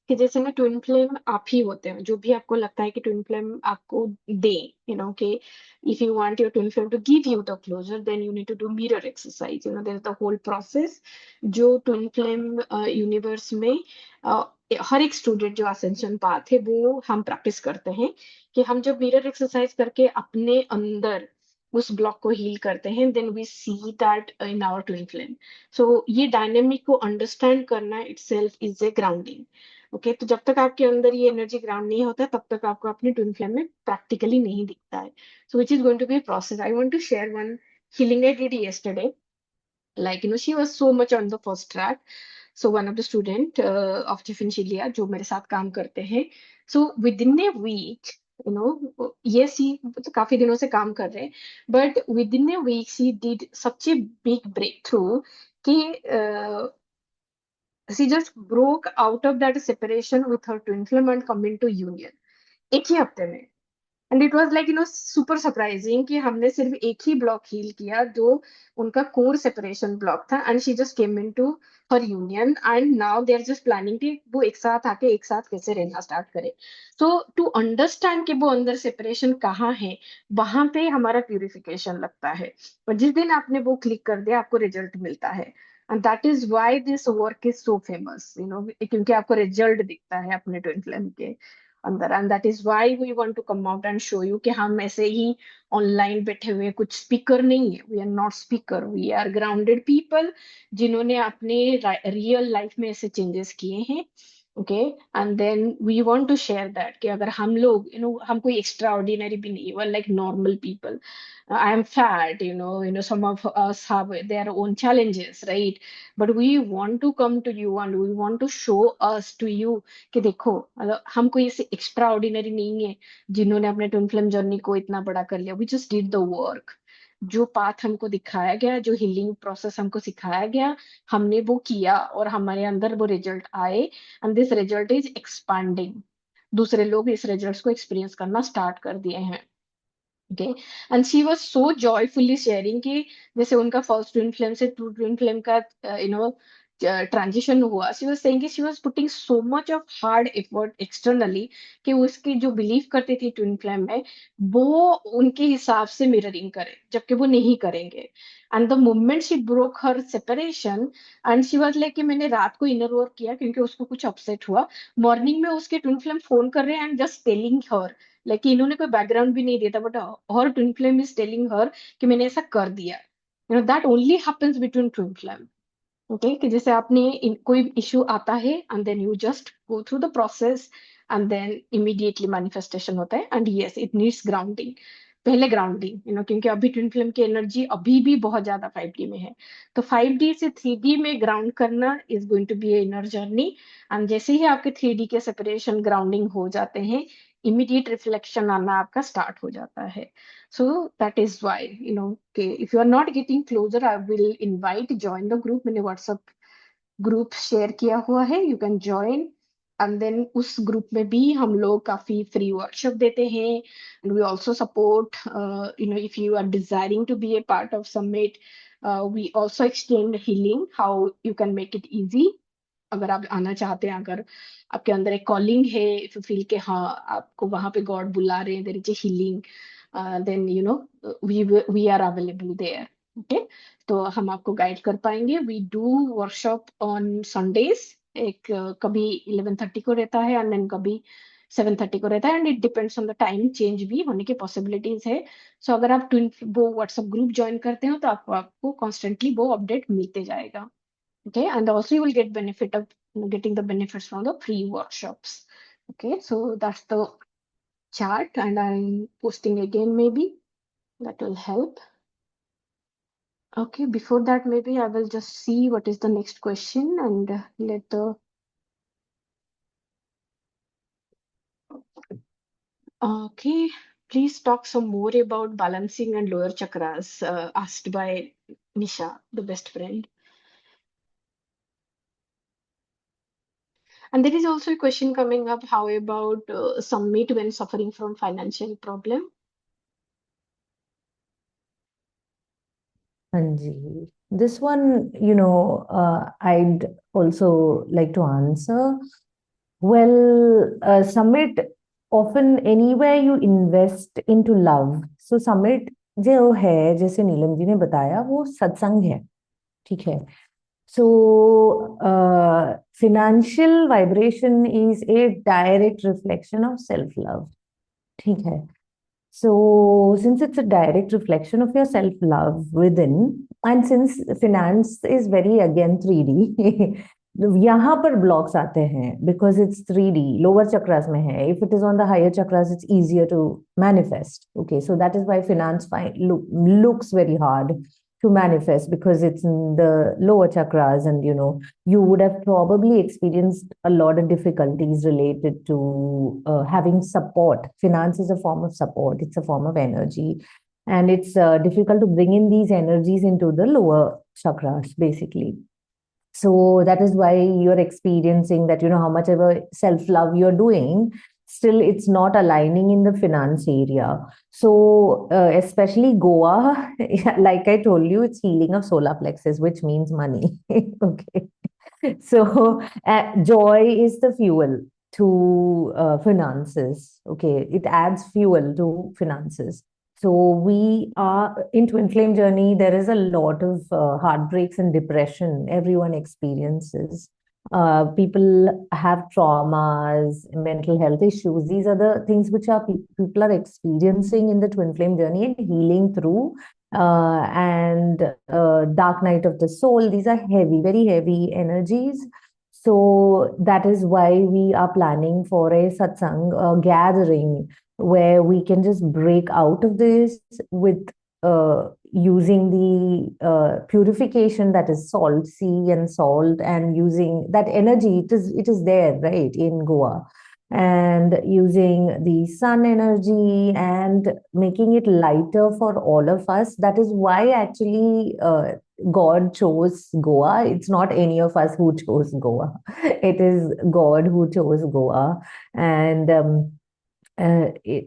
कि जैसे ना twin flame आप ही होते हैं, जो भी आपको लगता है कि ट्विन फ्लेम आपको दे, कि if you want your twin flame to give you the closure, then you need to do mirror exercise. There's the whole process जो ट्विन फ्लेम यूनिवर्स में हर एक स्टूडेंट जो असेंशन पाथ है वो हम प्रैक्टिस करते हैं कि हम जब मिरर एक्सरसाइज करके अपने अंदर उस ब्लॉक को हील करते हैं, then we see that in our twin flame. So ये डायनेमिक को अंडरस्टैंड करना itself is a grounding. Okay, तो जब तक आपके अंदर ये एनर्जी ग्राउंड नहीं होता तब तक आपको अपने ट्विन फ्लेम में प्रैक्टिकली नहीं दिखता है. So which is going to be process. I want to share one healing I did yesterday. Like, she was so much on the first track. So one of the student of Tiffin Shilia जो मेरे साथ काम करते हैं, so within a week, yes, he तो काफी दिनों से काम कर रहे हैं, but within a week she did such a big breakthrough कि she just broke out of that separation with her twin flame and come into union एक ही हफ्ते में. And it was like super surprising कि हमने सिर्फ एक ही block heal किया जो उनका कोर सेपरेशन ब्लॉक था, and she just came into her union and now they are just planning कि वो एक साथ आके एक साथ कैसे रहना स्टार्ट करे. सो टू अंडरस्टैंड कि वो अंदर सेपरेशन कहाँ है, वहां पे हमारा प्यूरिफिकेशन लगता है. पर जिस दिन आपने वो क्लिक कर दिया आपको रिजल्ट मिलता है. And that is why this work is so famous, क्योंकि आपको रिजल्ट दिखता है अपने ट्विन फ्लेम के अंदर. And that is why we want to come out and show you कि हम ऐसे ही ऑनलाइन बैठे हुए कुछ स्पीकर नहीं है. We are not speaker, we are grounded people जिन्होंने अपने रियल लाइफ में ऐसे चेंजेस किए हैं. Okay, and then we want to share that कि अगर हम लोग हम कोई एक्स्ट्रा ऑर्डिनरी भी नहीं, we are like normal people. I am fat, some of us have their own challenges, right? But we want to come to you and we want to show us to you कि देखो हम कोई ऐसे extra ordinary नहीं है जिन्होंने अपने twin flame journey को इतना बड़ा कर लिया. We just did the work. जो पाथ हमको दिखाया गया, जो हीलिंग प्रोसेस हमको सिखाया गया, हमने वो किया और हमारे अंदर वो रिजल्ट आए, and this result is expanding. दूसरे लोग इस रिजल्ट्स को एक्सपीरियंस करना स्टार्ट कर दिए हैं। Okay, and she was so joyfully sharing कि जैसे उनका फर्स्ट ट्विन फ्लेम से टू ट्विन फ्लेम का ट्रांजिशन हुआ, शी वाज सेइंग कि she was putting so much of hard effort externally कि उसकी जो बिलीव करती थी ट्विन फ्लेम में, वो उनके हिसाब से मिररिंग करे, जबकि वो नहीं करेंगे। And the moment she broke her separation, and she was like कि मैंने रात को इनर वर्क किया क्योंकि उसको कुछ अपसेट हुआ, मॉर्निंग में उसके ट्विन फ्लेम फोन कर रहे हैं and just telling her, like इन्होंने कोई बैकग्राउंड भी नहीं दिया था, but her twin flame is telling her कि मैंने ऐसा कर दिया। That only happens between twin flame. Okay, कि जैसे आपने कोई इशू आता है and then you just go through the process and then immediately manifestation होता है, and yes it needs grounding, पहले ग्राउंडिंग, क्योंकि अभी ट्विन फ्लेम की एनर्जी अभी भी बहुत ज्यादा 5D में है। तो 5D से 3D में ग्राउंड करना is going to be a inner journey, and जैसे ही आपके 3D के सेपरेशन ग्राउंडिंग हो जाते हैं, इमीडिएट रिफ्लेक्शन आना आपका स्टार्ट हो जाता है। So that is why, okay, if you are not getting closer, I will invite join the group. मैंने WhatsApp ग्रुप शेयर किया हुआ है, you can join, and then उस ग्रुप में भी हम लोग काफी फ्री वर्कशॉप देते हैं, and we also support, if you are desiring to be a part of summit, we also extend healing, how you can make it easy. अगर आप आना चाहते हैं, अगर आपके अंदर एक कॉलिंग है, इफ यू फील कि हाँ आपको वहां पे गॉड बुला रहे हैं, there is a healing, then we are available there. Okay, तो हम आपको गाइड कर पाएंगे। We do workshop on Sundays, एक कभी 11:30 को रहता है एंड देन कभी 7:30 को रहता है, and it depends on the time change भी होने की पॉसिबिलिटीज है। सो अगर आप वो व्हाट्सएप ग्रुप ज्वाइन करते हो तो आपको कॉन्स्टेंटली वो अपडेट मिलते जाएगा। Okay, and also you will get benefit of getting the benefits from the free workshops. Okay, so that's the chart, and I'm posting again, maybe that will help. Okay, before that, maybe I will just see what is the next question and let the okay, please talk some more about balancing and lower chakras, asked by Nisha, the best friend. And there is also a question coming up, how about summit when suffering from financial problem? Anji, this one, I'd also like to answer. Well, Summit, often anywhere you invest into love. So Summit जो है, जैसे नीलम जी ने बताया, वो सत्संग है, ठीक है. So financial vibration is a direct reflection of self-love, ठीक है. So since it's a direct reflection of your self-love within, and since finance is very again 3D, यहाँ पर blocks आते हैं because it's 3D, lower chakras में है. If it is on the higher chakras, it's easier to manifest. Okay, so that is why finance looks very hard to manifest because it's in the lower chakras, and you would have probably experienced a lot of difficulties related to having support. Finance is a form of support, it's a form of energy, and it's difficult to bring in these energies into the lower chakras, basically. So that is why you're experiencing that, how much ever self-love you're doing, still it's not aligning in the finance area. So especially Goa, like I told you, it's healing of solar plexus, which means money. Okay. So joy is the fuel to finances. Okay. It adds fuel to finances. So we are in Twin Flame journey. There is a lot of heartbreaks and depression everyone experiences. People have traumas, mental health issues. These are the things which people are experiencing in the Twin Flame journey and healing through. And dark night of the soul. These are heavy, very heavy energies. So that is why we are planning for a satsang gathering where we can just break out of this with using the purification, that is salt, sea and salt, and using that energy. It is there, right, in Goa. and using the sun energy and making it lighter for all of us. That is why actually God chose Goa. It's not any of us who chose Goa. It is God who chose Goa. And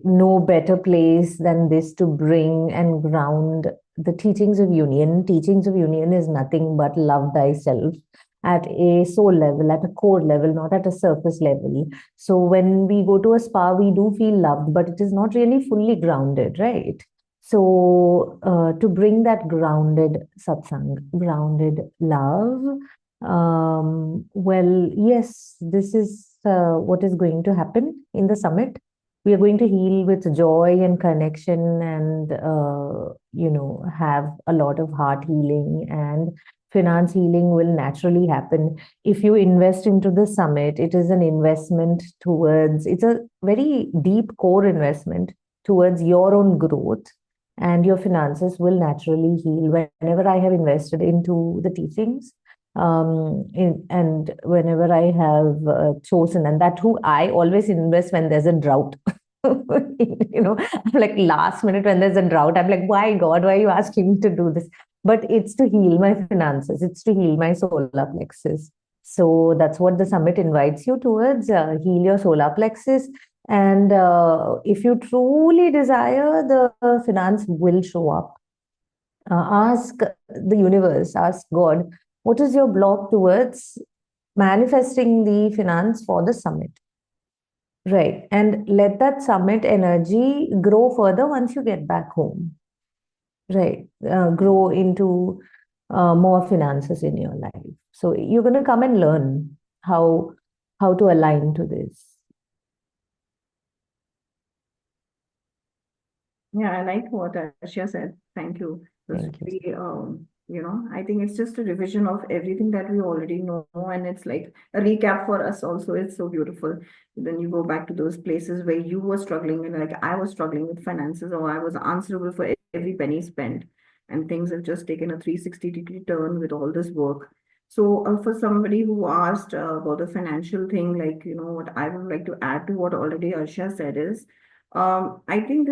no better place than this to bring and ground the teachings of union. Teachings of union is nothing but love thyself at a soul level, at a core level, not at a surface level. So when we go to a spa, we do feel loved, but it is not really fully grounded, right? So to bring that grounded satsang, grounded love, well, yes, this is what is going to happen in the summit. We are going to heal with joy and connection and have a lot of heart healing, and finance healing will naturally happen if you invest into the summit. It is an investment towards, it's a very deep core investment towards your own growth, and your finances will naturally heal. Whenever I have invested into the teachings, and whenever I have chosen, and that who I always invest when there's a drought. I'm like, last minute when there's a drought, I'm like, why God, why are you asking me to do this? But it's to heal my finances, it's to heal my solar plexus. So that's what the summit invites you towards, heal your solar plexus. And if you truly desire, the finance will show up. Ask the universe, ask God, what is your block towards manifesting the finance for the summit? Right. And let that summit energy grow further once you get back home. Right. Grow into more finances in your life. So you're going to come and learn how to align to this. Yeah, I like what Asha said. Thank you. Thank you. I think it's just a revision of everything that we already know, and it's like a recap for us also. It's so beautiful. Then you go back to those places where you were struggling, and like I was struggling with finances, or I was answerable for every penny spent, and things have just taken a 360-degree turn with all this work. So, for somebody who asked about the financial thing, like, what I would like to add to what already Asha said is, I think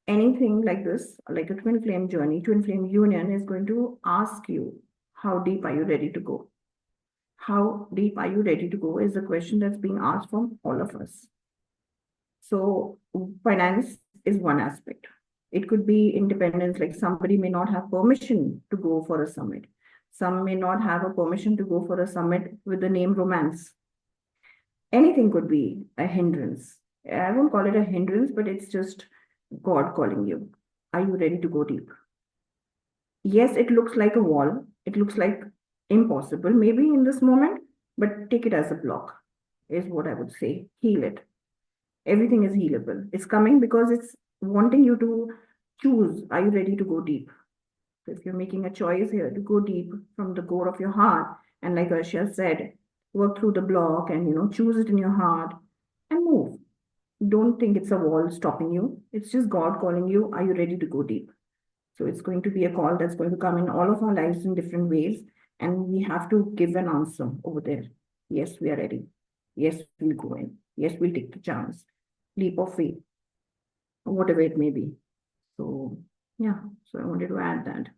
anything like this, like a twin flame journey, twin flame union, is going to ask you, how deep are you ready to go? How deep are you ready to go is the question that's being asked from all of us. So finance is one aspect. It could be independence, like somebody may not have permission to go for a summit. Some may not have a permission to go for a summit with the name romance. Anything could be a hindrance. I won't call it a hindrance, but it's just God calling you. Are you ready to go deep? Yes, it looks like a wall. It looks like impossible, maybe in this moment, but take it as a block, is what I would say. Heal it. Everything is healable. It's coming because it's wanting you to choose. Are you ready to go deep? So if you're making a choice here to go deep from the core of your heart, and like Arshia said, work through the block and choose it in your heart and move. Don't think it's a wall stopping you. It's just God calling you. Are you ready to go deep? So it's going to be a call that's going to come in all of our lives in different ways. And we have to give an answer over there. Yes, we are ready. Yes, we'll go in. Yes, we'll take the chance. Leap of faith, whatever it may be. So, yeah, so I wanted to add that.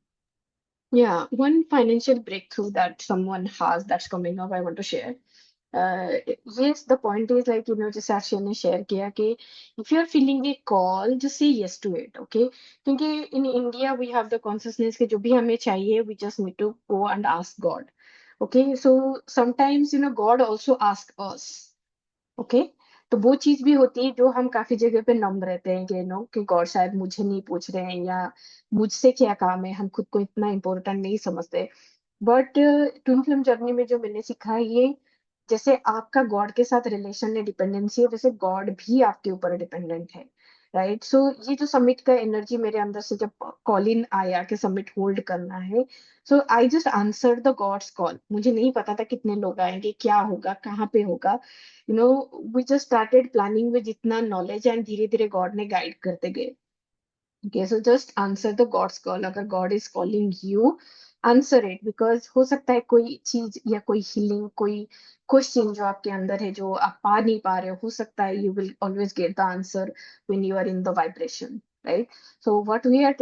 Yeah, one financial breakthrough that someone has that's coming up, I want to share. Yes, the point is like, just Akshay ने share किया कि if you are feeling a call, just say yes to it, okay? क्योंकि in India we have the consciousness कि जो भी हमें चाहिए, we just need to go and ask God, okay? So sometimes, God also asks us, okay? तो वो चीज भी होती है जो हम काफी जगह पे नम रहते हैं कि कि गॉड शायद मुझे नहीं पूछ रहे हैं, या मुझसे क्या काम है, हम खुद को इतना इम्पोर्टेंट नहीं समझते. बट ट्विन फिल्म जर्नी में जो मैंने सीखा है ये, जैसे आपका गॉड के साथ रिलेशन है, डिपेंडेंसी है, वैसे गॉड भी आपके ऊपर डिपेंडेंट है, राइट? सो ये जो समिट का एनर्जी मेरे अंदर से जब कॉल इन आया कि समिट होल्ड करना है, so I just answer the god's call. मुझे नहीं पता था कितने लोग आएंगे, क्या होगा, कहाँ पे होगा, we just started planning with जितना नॉलेज, एंड धीरे धीरे गॉड ने गाइड करते गए. Okay, so just answer the God's call. अगर God is calling you, answer it, because हो सकता है कोई चीज या कोई हीलिंग, कोई क्वेश्चन जो आपके अंदर है जो आप पा नहीं पा रहे हो सकता है you will always get the answer when you are in the vibration, right? So what we are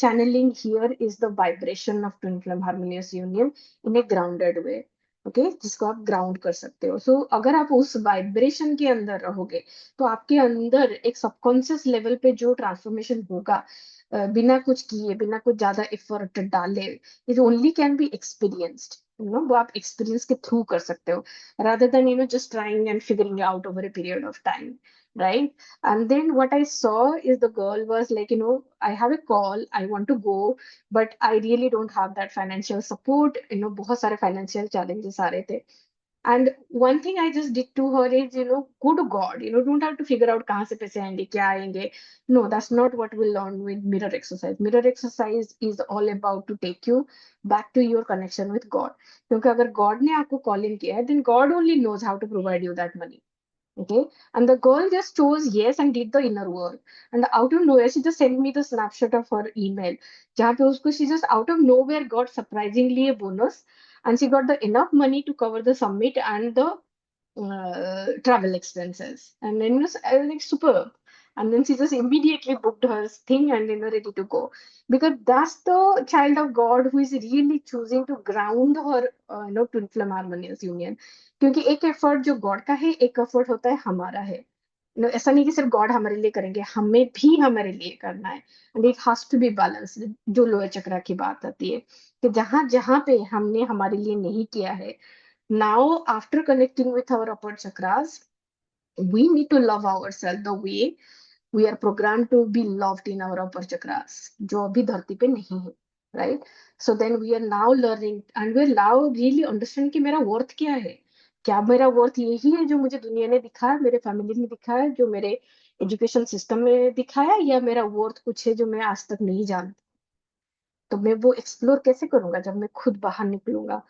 channeling here is the vibration of twin flame harmonious union in a grounded way, okay जिसको आप ground कर सकते हो. सो अगर आप उस vibration के अंदर रहोगे तो आपके अंदर एक सबकॉन्शियस लेवल पे जो ट्रांसफॉर्मेशन होगा बिना कुछ किए, बिना कुछ ज्यादा एफर्ट डाले, it only can be experienced, you know, वो आप एक्सपीरियंस के थ्रू कर सकते हो rather than just trying and figuring out over a period of time, right? And then what I saw is the girl was like, I have a call, I want to go, but I really don't have that financial support, बहुत सारे financial challenges आ रहे थे. And one thing I just did to her is, go to God, don't have to figure out कहाँ से पैसे आएंगे, क्या आएंगे. No, that's not what we learn with mirror exercise. Mirror exercise is all about to take you back to your connection with God. क्योंकि अगर God ने आपको call in किया है, then God only knows how to provide you that money. Okay, and the girl just chose yes and did the inner work. And out of nowhere, she just sent me the snapshot of her email. जहाँ पे उसको she just out of nowhere got surprisingly a bonus, and she got the enough money to cover the summit and the travel expenses. And then I was like superb. And then she just immediately booked her thing and ready to go. Because that's the child of God who is really choosing to ground her, twin flame harmonious union. क्योंकि एक effort जो God का है, एक effort होता है हमारा है. ऐसा नहीं कि सिर्फ गॉड हमारे लिए करेंगे, हमें भी हमारे लिए करना है. And it has to be balance. जो लोअर चक्र की बात आती है कि जहां जहां पे हमने हमारे लिए नहीं किया है, now after connecting with our upper chakras, we need to love ourselves the way we are programmed to be loved in our upper chakras, जो अभी धरती पे नहीं है, right? So then we are now learning and we are now really understand कि मेरा worth क्या है. क्या मेरा worth यही है जो मुझे दुनिया ने दिखाया, मेरे फैमिली ने दिखाया, जो मेरे एजुकेशन सिस्टम में दिखाया, या मेरा worth कुछ है जो मैं आज तक नहीं जानती. तो मैं वो एक्सप्लोर कैसे करूंगा जब मैं खुद बाहर निकलूंगा,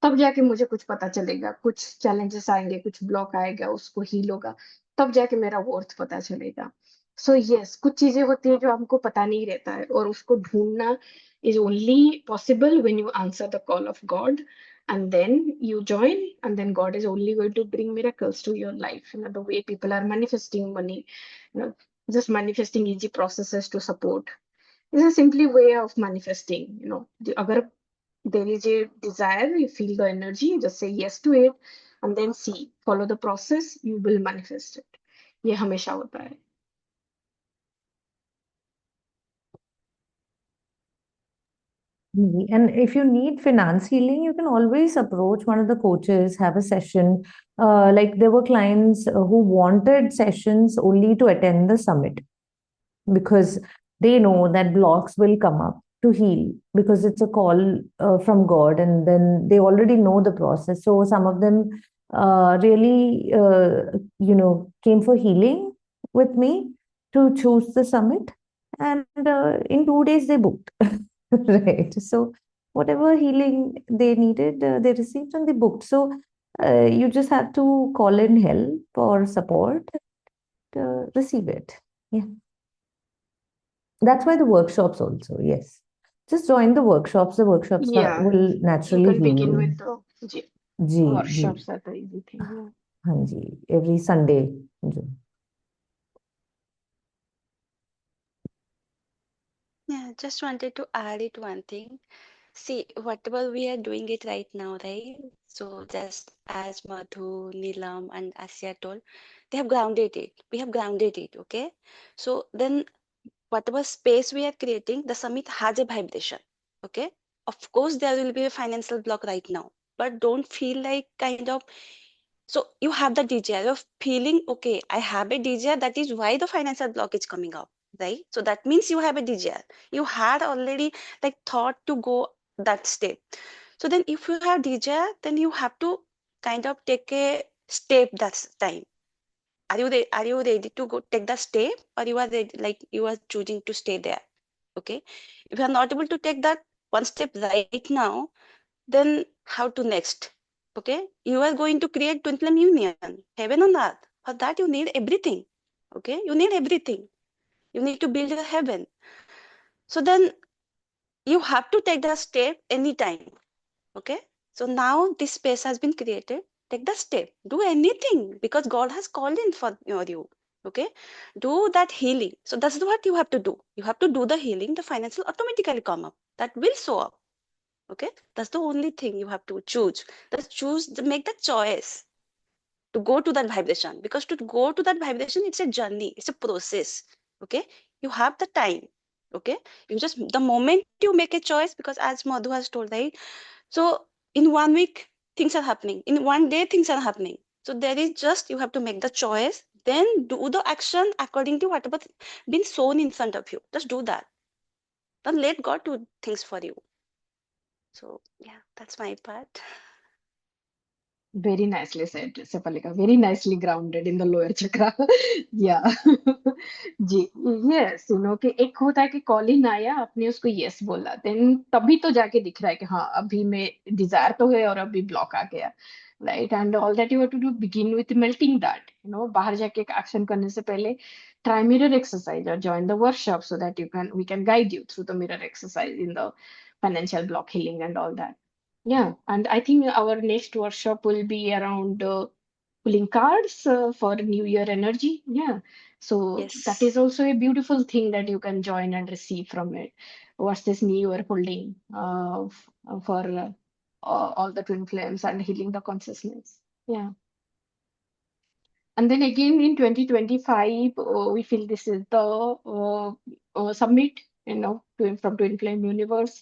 तब जाके मुझे कुछ पता चलेगा. कुछ चैलेंजेस आएंगे, कुछ ब्लॉक आएगा, उसको हील होगा, तब जाके मेरा वर्थ पता चलेगा. सो यस, कुछ चीजें होती है जो हमको पता नहीं रहता है, और उसको ढूंढना is only possible when you answer the call of God, and then you join, and then God is only going to bring miracles to your life. The way people are manifesting money, just manifesting easy processes to support. It's a simply way of manifesting. Agar there is a desire, you feel the energy, just say yes to it, and then see, follow the process, you will manifest it. ये हमेशा होता है. And if you need finance healing, you can always approach one of the coaches, have a session. Like there were clients who wanted sessions only to attend the summit because they know that blocks will come up to heal because it's a call from God, and then they already know the process. So some of them really, came for healing with me to choose the summit, and in 2 days they booked. Right. So whatever healing they needed, they received and they booked. So you just have to call in help or support to receive it. Yeah. That's why the workshops also, yes. Just join the workshops. The workshops Yeah, will you naturally can begin heal. with the ji ji workshops are the easy thing. Yeah. हाँ जी, every Sunday. Ji. Yeah, just wanted to add it one thing. See, whatever we are doing it right now, right? So just as Madhu, Nilam, and Asya told, they have grounded it. We have grounded it, okay? So then whatever space we are creating, the summit has a vibration, okay? Of course, there will be a financial block right now, but don't feel like kind of. So you have the desire, you're feeling, okay, I have a desire, that is why the financial block is coming up, right? So that means you have a desire. You had already like thought to go that step. So then if you have desire, then you have to kind of take a step that time. Are you ready to go take the step, or you are ready, like you are choosing to stay there? Okay. If you are not able to take that one step right now, then how to next? Okay, you are going to create twin flame union, heaven on earth. For that, you need everything. Okay, you need everything. You need to build your heaven. So then you have to take the step anytime. Okay, so now this space has been created. Take the step, do anything, because God has called in for you. Okay, do that healing. So that's what you have to do. You have to do the healing. The finances will automatically come up. That will show up. Okay, that's the only thing you have to choose. Just choose, make the choice to go to that vibration, because to go to that vibration, it's a journey, it's a process. Okay, you have the time. Okay, you just, the moment you make a choice, because as Madhu has told, right? So in 1 week, things are happening. In 1 day, things are happening. So there is just, you have to make the choice, then do the action according to whatever been shown in front of you. Just do that. Then let God do things for you. So yeah, that's my part. Very nicely said, Sapalika. Very nicely grounded in the lower chakra. Yeah. Ji, yes, कि एक होता है कि call in आया, आपने उसको yes बोला, then तभी तो जाके दिख रहा है कि हाँ अभी मैं डिजायर तो है और अभी ब्लॉक आ गया, right? And all that you have to do, begin with melting that, बाहर जाके एक्शन करने से पहले ट्राई मिरर एक्सरसाइज और join the workshop so that we can guide you through the mirror exercise in the financial block healing and all that. Yeah, and I think our next workshop will be around pulling cards for New Year energy. Yeah, so that is Yes. also a beautiful thing that you can join and receive from it. What's this New Year holding for all the twin flames and healing the consciousness? Yeah. And then again in 2025, we feel this is the summit, from Twin Flame Universe.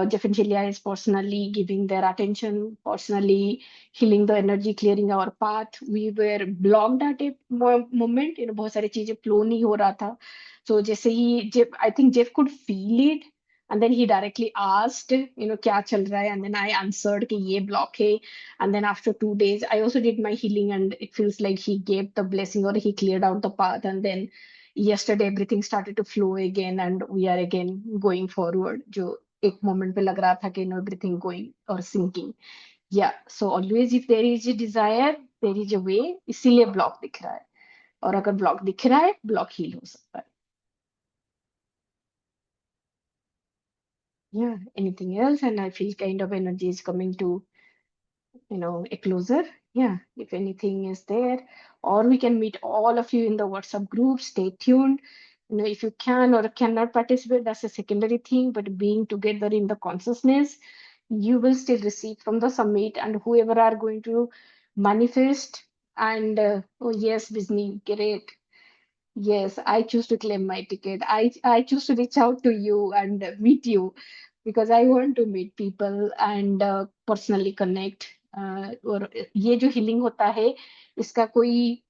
Jeff and Shelia is personally giving their attention, personally healing the energy, clearing our path. We were blocked at a moment, बहुत सारी चीजें flow नहीं हो रहा था. So जैसे ही Jeff, I think Jeff could feel it, and then he directly asked, क्या चल रहा है, and then I answered कि ये block है. And then after 2 days, I also did my healing, and it feels like he gave the blessing or he cleared out the path. And then yesterday, everything started to flow again, and we are again going forward. जो एक moment पे लग रहा था कि everything going or sinking. Yeah. So always, if there is a desire, there is a way. इसीलिए block दिख रहा है. और अगर block दिख रहा है, block heal हो सकता है. Yeah. Anything else? And I feel kind of energy is coming to a closer. Yeah, if anything is there, or we can meet all of you in the WhatsApp group. Stay tuned. If you can or cannot participate, that's a secondary thing, but being together in the consciousness, you will still receive from the summit. And whoever are going to manifest, and oh yes, Disney, great. Yes, I choose to claim my ticket. I choose to reach out to you and meet you, because I want to meet people and personally connect. और ये जो healing होता है, इसका कोई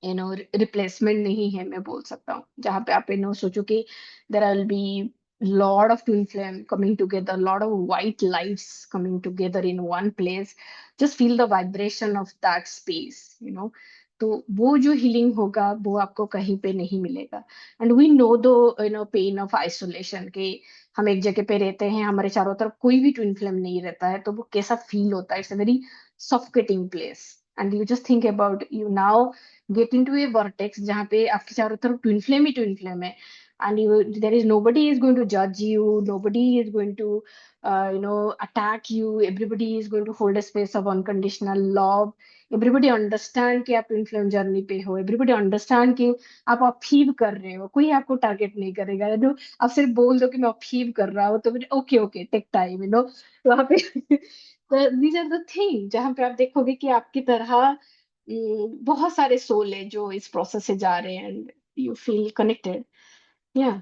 replacement नहीं है, मैं बोल सकता हूँ. जहाँ पे आप सोचो कि there will be lot of twin flame coming together, lot of white lights coming together in one place. Just feel the vibration of that space. तो वो जो हीलिंग होगा वो आपको कहीं पे नहीं मिलेगा. एंड वी नो दो पेन ऑफ आइसोलेशन, कि हम एक जगह पे रहते हैं, हमारे चारों तरफ कोई भी ट्विन फ्लेम नहीं रहता है, तो वो कैसा फील होता है. It's a very suffocating place. And you just think about, you now get into A vertex जहाँ पे आपके चारों तरफ ट्विन फ्लेम है, and there is nobody is going to judge you, nobody is going to attack you, everybody is going to hold a space of unconditional love. Everybody understand कि आप twin flame journey पे हो, everybody understand कि आप achieve कर रहे हो, कोई आपको टारगेट नहीं करेगा. आप सिर्फ बोल दो कि मैं अचीव कर रहा हूँ, तो ओके ओके टेक टाइम, तो वहाँ पे दीज आर द थिंग जहाँ पे आप देखोगे कि आपकी तरह बहुत सारे सोल है जो इस प्रोसेस से जा रहे हैं, एंड यू फील कनेक्टेड. या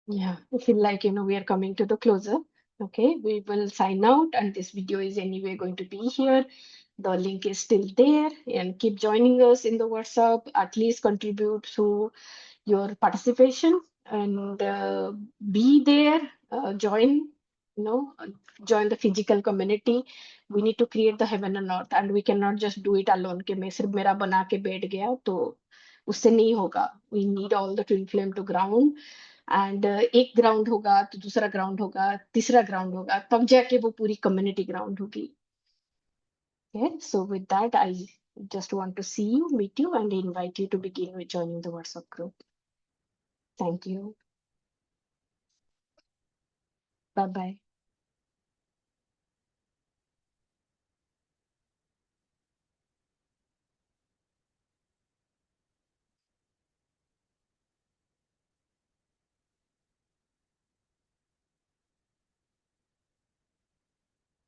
Yeah, I feel like, we are coming to the closer. Okay, we will sign out, and this video is anyway going to be here. The link is still there, and keep joining us in the WhatsApp. At least contribute to your participation, and be there. Join, join the physical community. We need to create the heaven and earth, and we cannot just do it alone. कि मैं सिर्फ मेरा बना के बैठ गया तो उससे नहीं होगा. We need all the twin flame to ground. And एक ग्राउंड होगा तो दूसरा ग्राउंड होगा, तीसरा ग्राउंड होगा, तब जाके वो पूरी कम्युनिटी ग्राउंड होगी. Okay, so with that, I just want to see you, meet you, and invite you to begin with joining the WhatsApp group. Thank you. Bye bye.